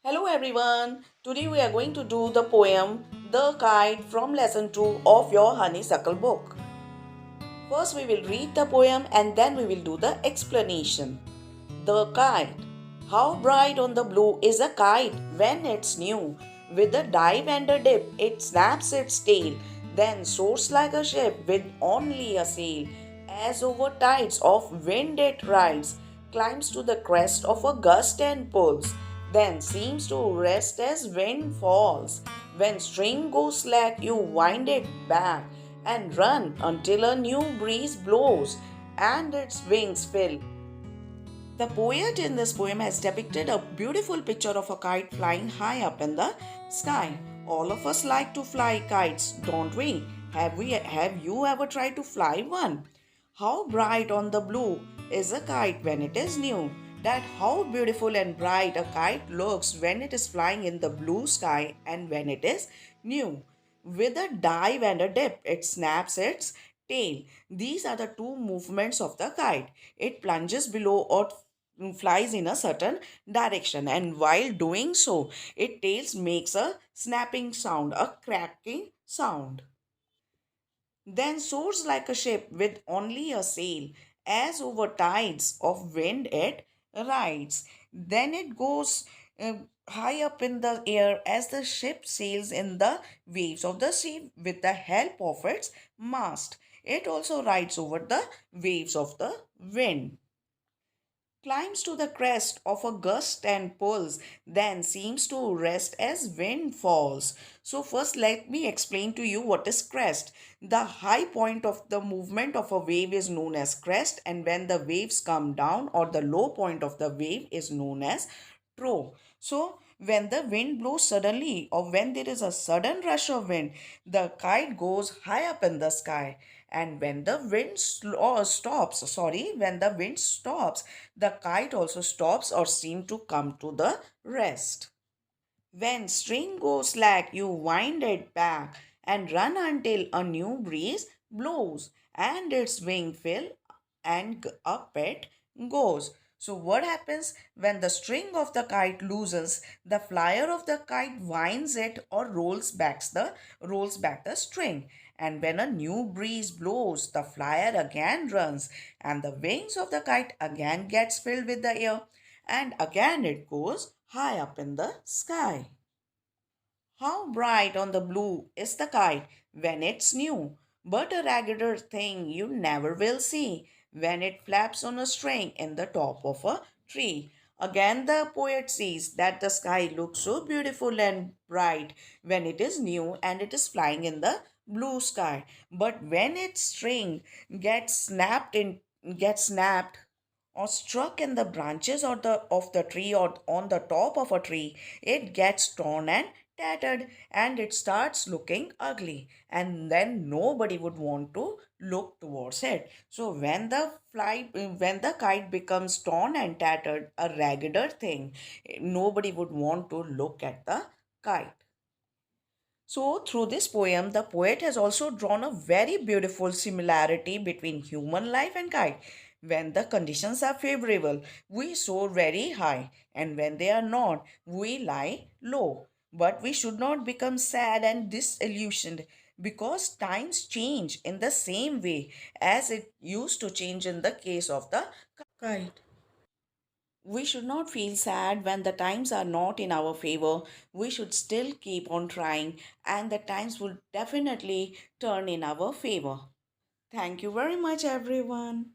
Hello everyone. Today we are going to do the poem The Kite from lesson 2 of your Honeysuckle book. First we will read the poem and then we will do the explanation. The kite. How bright on the blue is a kite when it's new. With a dive and a dip, it snaps its tail, then soars like a ship with only a sail. As over tides of wind it rides, climbs to the crest of a gust and pulls, then seems to rest as wind falls. When string goes slack, you wind it back and run until a new breeze blows and its wings fill. The poet in this poem has depicted a beautiful picture of a kite flying high up in the sky. All of us like to fly kites, don't we? Have you ever tried to fly one? How bright on the blue is a kite when it is new. That how beautiful and bright a kite looks when it is flying in the blue sky and when it is new. With a dive and a dip, it snaps its tail. These are the two movements of the kite. It plunges below or flies in a certain direction, and while doing so, its tail makes a snapping sound, a cracking sound. Then soars like a ship with only a sail, as over tides of wind it rides. Then it goes high up in the air as the ship sails in the waves of the sea with the help of its mast. It also rides over the waves of the wind, climbs to the crest of a gust and pulls, then seems to rest as wind falls. So, first, let me explain to you what is crest. The high point of the movement of a wave is known as crest, and when the waves come down, or the low point of the wave is known as trough. So, when the wind blows suddenly, or when there is a sudden rush of wind, the kite goes high up in the sky. And when the wind when the wind stops, the kite also stops or seem to come to the rest. When string goes slack, you wind it back and run until a new breeze blows and its wing fill and up it goes. So what happens when the string of the kite loosens? The flyer of the kite winds it or rolls back the string. And when a new breeze blows, the flyer again runs and the wings of the kite again gets filled with the air and again it goes high up in the sky. How bright on the blue is the kite when it's new, but a raggeder thing you never will see when it flaps on a string in the top of a tree. Again, the poet says that the sky looks so beautiful and bright when it is new and it is flying in the blue sky. But when its string gets snapped or struck in the branches or the of the tree or on the top of a tree, it gets torn and tattered and it starts looking ugly, and then nobody would want to look towards it. So when the kite becomes torn and tattered, a raggeder thing, nobody would want to look at the kite. So, through this poem, the poet has also drawn a very beautiful similarity between human life and kite. When the conditions are favorable, we soar very high, and when they are not, we lie low. But we should not become sad and disillusioned because times change in the same way as it used to change in the case of the kite. We should not feel sad when the times are not in our favor. We should still keep on trying, and the times will definitely turn in our favor. Thank you very much, everyone.